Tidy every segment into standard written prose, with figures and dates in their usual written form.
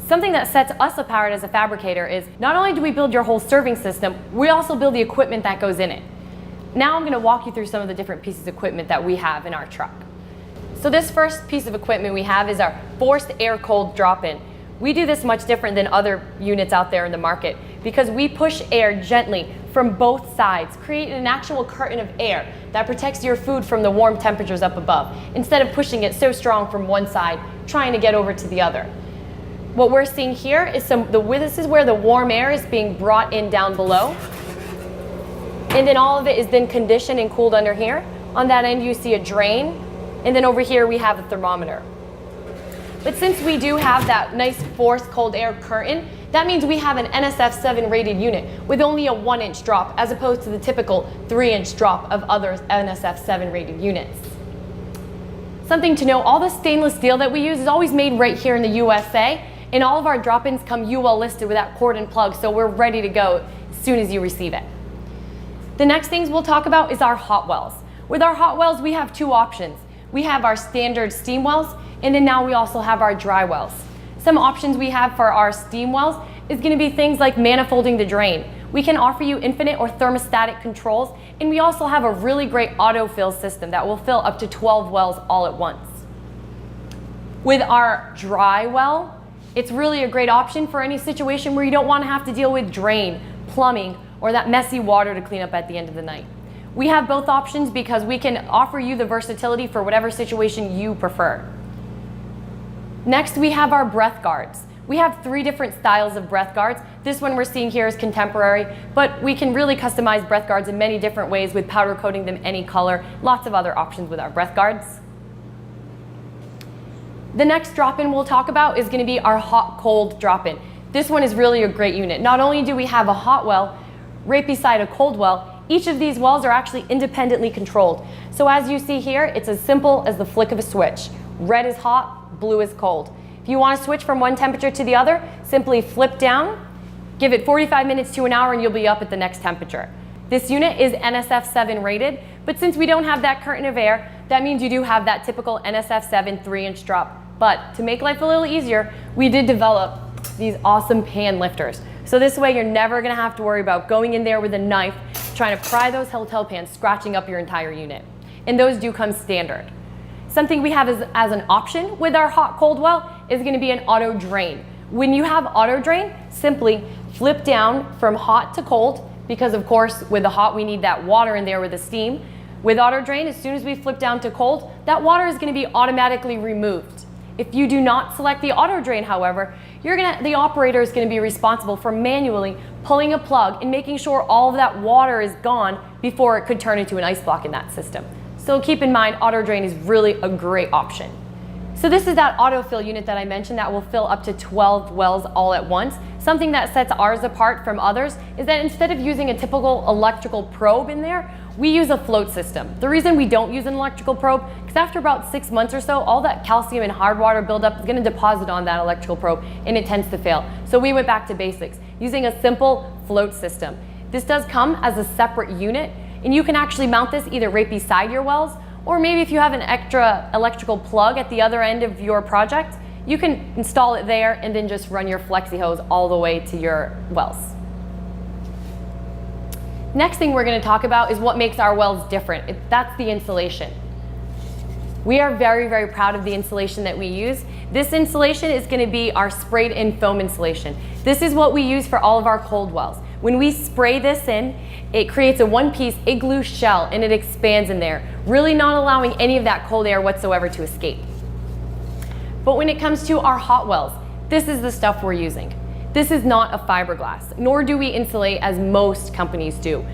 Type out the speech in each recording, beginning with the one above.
Something that sets us apart as a fabricator is not only do we build your whole serving system, we also build the equipment that goes in it. Now I'm going to walk you through some of the different pieces of equipment that we have in our truck. So this first piece of equipment we have is our forced air cold drop-in. We do this much different than other units out there in the market because we push air gently from both sides, creating an actual curtain of air that protects your food from the warm temperatures up above, instead of pushing it so strong from one side, trying to get over to the other. What we're seeing here is this is where the warm air is being brought in down below. And then all of it is then conditioned and cooled under here. On that end you see a drain, and then over here we have a thermometer. But since we do have that nice forced cold air curtain, that means we have an NSF7 rated unit with only a 1-inch drop as opposed to the typical 3-inch drop of other NSF7 rated units. Something to know, all the stainless steel that we use is always made right here in the USA, and all of our drop-ins come UL listed with that cord and plug, so we're ready to go as soon as you receive it. The next things we'll talk about is our hot wells. With our hot wells, we have two options. We have our standard steam wells, and then now we also have our dry wells. Some options we have for our steam wells is going to be things like manifolding the drain. We can offer you infinite or thermostatic controls, and we also have a really great autofill system that will fill up to 12 wells all at once. With our dry well, it's really a great option for any situation where you don't want to have to deal with drain, plumbing, or that messy water to clean up at the end of the night. We have both options because we can offer you the versatility for whatever situation you prefer. Next, we have our breath guards. We have 3 different styles of breath guards. This one we're seeing here is contemporary, but we can really customize breath guards in many different ways with powder coating them any color. Lots of other options with our breath guards. The next drop-in we'll talk about is going to be our hot-cold drop-in. This one is really a great unit. Not only do we have a hot well right beside a cold well, each of these wells are actually independently controlled. So as you see here, it's as simple as the flick of a switch. Red is hot, blue is cold. If you want to switch from one temperature to the other, simply flip down, give it 45 minutes to an hour, and you'll be up at the next temperature. This unit is NSF7 rated, but since we don't have that curtain of air, that means you do have that typical NSF7 3-inch drop. But to make life a little easier, we did develop these awesome pan lifters. So this way you're never going to have to worry about going in there with a knife, trying to pry those hotel pans, scratching up your entire unit. And those do come standard. Something we have as an option with our hot-cold well is going to be an auto drain. When you have auto drain, simply flip down from hot to cold, because of course with the hot we need that water in there with the steam. With auto drain, as soon as we flip down to cold, that water is going to be automatically removed. If you do not select the auto drain, however, the operator is going to be responsible for manually pulling a plug and making sure all of that water is gone before it could turn into an ice block in that system. So keep in mind, auto drain is really a great option. So this is that autofill unit that I mentioned that will fill up to 12 wells all at once. Something that sets ours apart from others is that instead of using a typical electrical probe in there, we use a float system. The reason we don't use an electrical probe, because after about 6 months or so, all that calcium and hard water buildup is going to deposit on that electrical probe and it tends to fail. So we went back to basics, using a simple float system. This does come as a separate unit, and you can actually mount this either right beside your wells, or maybe if you have an extra electrical plug at the other end of your project, you can install it there and then just run your flexi hose all the way to your wells. Next thing we're going to talk about is what makes our wells different. That's the insulation. We are very, very proud of the insulation that we use. This insulation is going to be our sprayed in foam insulation. This is what we use for all of our cold wells. When we spray this in, it creates a one-piece igloo shell and it expands in there, really not allowing any of that cold air whatsoever to escape. But when it comes to our hot wells, this is the stuff we're using. This is not a fiberglass, nor do we insulate as most companies do.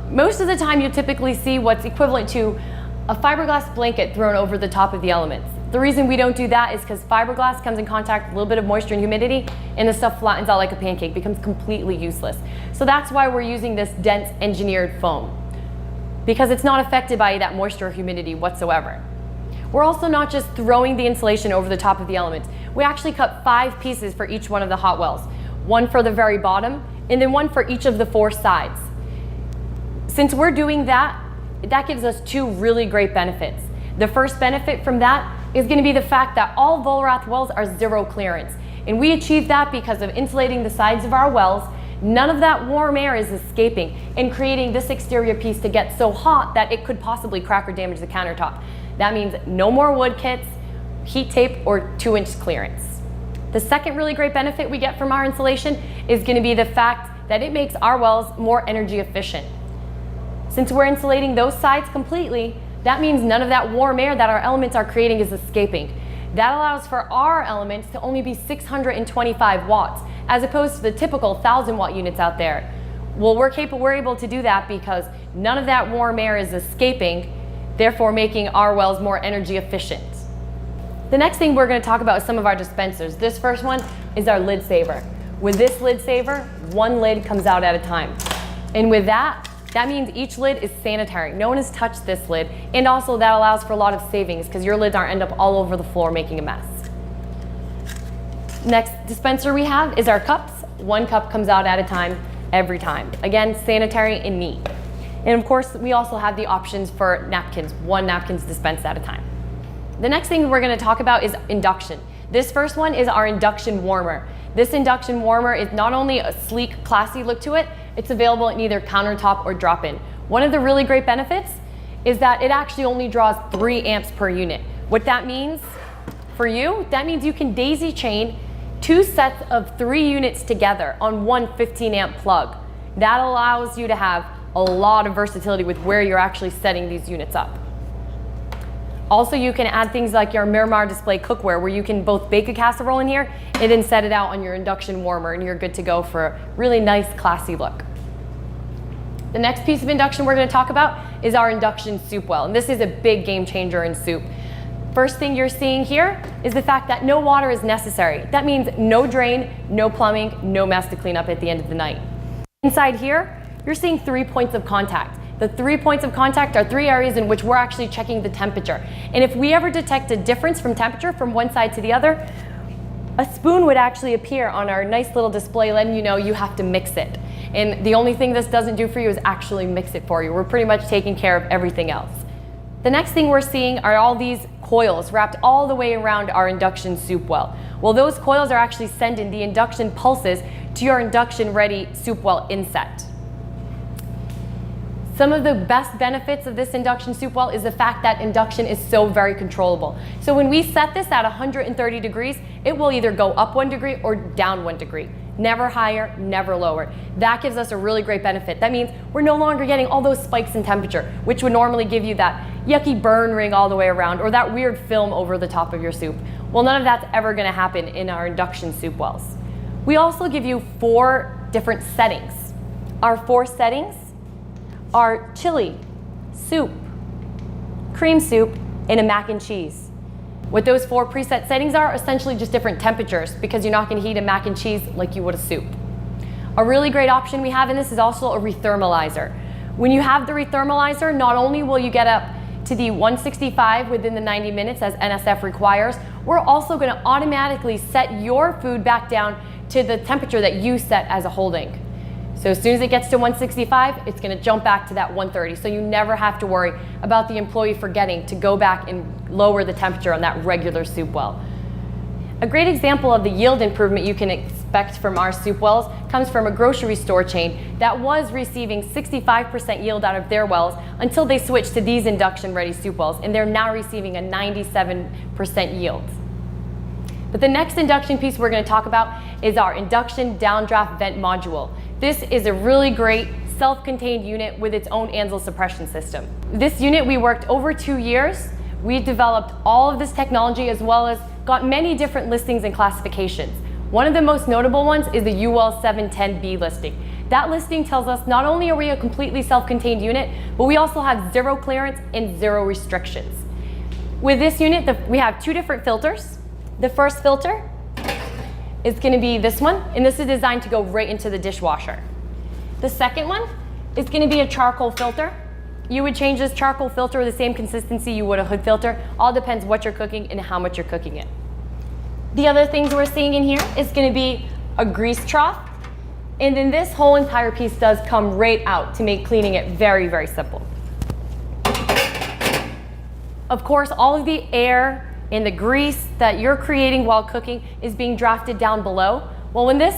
Most of the time you'll typically see what's equivalent to a fiberglass blanket thrown over the top of the elements. The reason we don't do that is because fiberglass comes in contact with a little bit of moisture and humidity, and the stuff flattens out like a pancake, becomes completely useless. So that's why we're using this dense engineered foam, because it's not affected by that moisture or humidity whatsoever. We're also not just throwing the insulation over the top of the elements. We actually cut 5 pieces for each one of the hot wells. One for the very bottom, and then one for each of the 4 sides. Since we're doing that, that gives us 2 really great benefits. The first benefit from that is going to be the fact that all Vollrath wells are zero clearance. And we achieve that because of insulating the sides of our wells. None of that warm air is escaping and creating this exterior piece to get so hot that it could possibly crack or damage the countertop. That means no more wood kits, heat tape, or 2-inch clearance. The second really great benefit we get from our insulation is going to be the fact that it makes our wells more energy efficient. Since we're insulating those sides completely, that means none of that warm air that our elements are creating is escaping. That allows for our elements to only be 625 watts, as opposed to the typical 1,000-watt units out there. Well, we're able to do that because none of that warm air is escaping, therefore making our wells more energy efficient. The next thing we're going to talk about is some of our dispensers. This first one is our lid saver. With this lid saver, one lid comes out at a time. And with that means each lid is sanitary. No one has touched this lid, and also that allows for a lot of savings because your lids aren't end up all over the floor making a mess. Next dispenser we have is our cups. One cup comes out at a time every time. Again, sanitary and neat. And of course, we also have the options for napkins. One napkin's dispensed at a time. The next thing we're going to talk about is induction. This first one is our induction warmer. This induction warmer is not only a sleek, classy look to it, it's available in either countertop or drop-in. One of the really great benefits is that it actually only draws 3 amps per unit. What that means for you, that means you can daisy chain 2 sets of 3 units together on one 15-amp plug. That allows you to have a lot of versatility with where you're actually setting these units up. Also, you can add things like your Miramar display cookware, where you can both bake a casserole in here and then set it out on your induction warmer, and you're good to go for a really nice, classy look. The next piece of induction we're going to talk about is our induction soup well, and this is a big game changer in soup. First thing you're seeing here is the fact that no water is necessary. That means no drain, no plumbing, no mess to clean up at the end of the night. Inside here, you're seeing 3 points of contact. The 3 points of contact are 3 areas in which we're actually checking the temperature. And if we ever detect a difference from temperature from one side to the other, a spoon would actually appear on our nice little display letting you know you have to mix it. And the only thing this doesn't do for you is actually mix it for you. We're pretty much taking care of everything else. The next thing we're seeing are all these coils wrapped all the way around our induction soup well. Well, those coils are actually sending the induction pulses to your induction ready soup well inset. Some of the best benefits of this induction soup well is the fact that induction is so very controllable. So when we set this at 130 degrees, it will either go up 1 degree or down 1 degree. Never higher, never lower. That gives us a really great benefit. That means we're no longer getting all those spikes in temperature, which would normally give you that yucky burn ring all the way around or that weird film over the top of your soup. Well, none of that's ever going to happen in our induction soup wells. We also give you 4 different settings. Our 4 settings are chili, soup, cream soup, and a mac and cheese. What those 4 preset settings are essentially just different temperatures because you're not going to heat a mac and cheese like you would a soup. A really great option we have in this is also a rethermalizer. When you have the rethermalizer, not only will you get up to the 165 within the 90 minutes as NSF requires, we're also going to automatically set your food back down to the temperature that you set as a holding. So as soon as it gets to 165, it's going to jump back to that 130. So you never have to worry about the employee forgetting to go back and lower the temperature on that regular soup well. A great example of the yield improvement you can expect from our soup wells comes from a grocery store chain that was receiving 65% yield out of their wells until they switched to these induction ready soup wells, and they're now receiving a 97% yield. But the next induction piece we're going to talk about is our Induction Downdraft Vent module. This is a really great self-contained unit with its own Ansel suppression system. This unit we worked over 2 years. We developed all of this technology as well as got many different listings and classifications. One of the most notable ones is the UL 710B listing. That listing tells us not only are we a completely self-contained unit, but we also have 0 clearance and 0 restrictions. With this unit, we have 2 different filters. The first filter is going to be this one, and this is designed to go right into the dishwasher. The second one is going to be a charcoal filter. You would change this charcoal filter with the same consistency you would a hood filter. All depends what you're cooking and how much you're cooking it. The other things we're seeing in here is going to be a grease trough, and then this whole entire piece does come right out to make cleaning it very, very simple. Of course, all of the air and the grease that you're creating while cooking is being drafted down below. Well, when this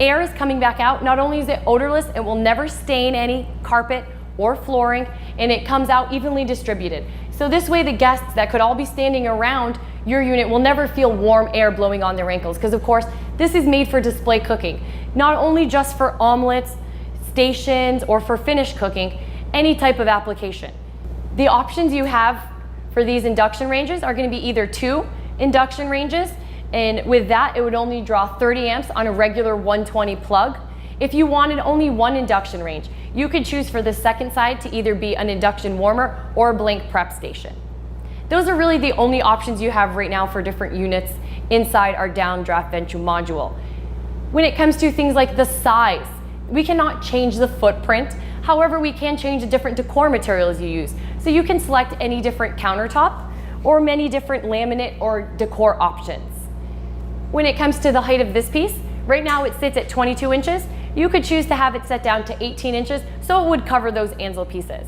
air is coming back out, not only is it odorless, it will never stain any carpet or flooring, and it comes out evenly distributed. So this way the guests that could all be standing around your unit will never feel warm air blowing on their ankles, because of course this is made for display cooking, not only just for omelets, stations, or for finished cooking, any type of application. The options you have for these induction ranges are going to be either 2 induction ranges, and with that it would only draw 30 amps on a regular 120 plug. If you wanted only 1 induction range, you could choose for the second side to either be an induction warmer or a blank prep station. Those are really the only options you have right now for different units inside our Downdraft Vent module. When it comes to things like the size, we cannot change the footprint. However, we can change the different decor materials you use. So you can select any different countertop or many different laminate or decor options. When it comes to the height of this piece, right now it sits at 22 inches. You could choose to have it set down to 18 inches, so it would cover those Ansel pieces.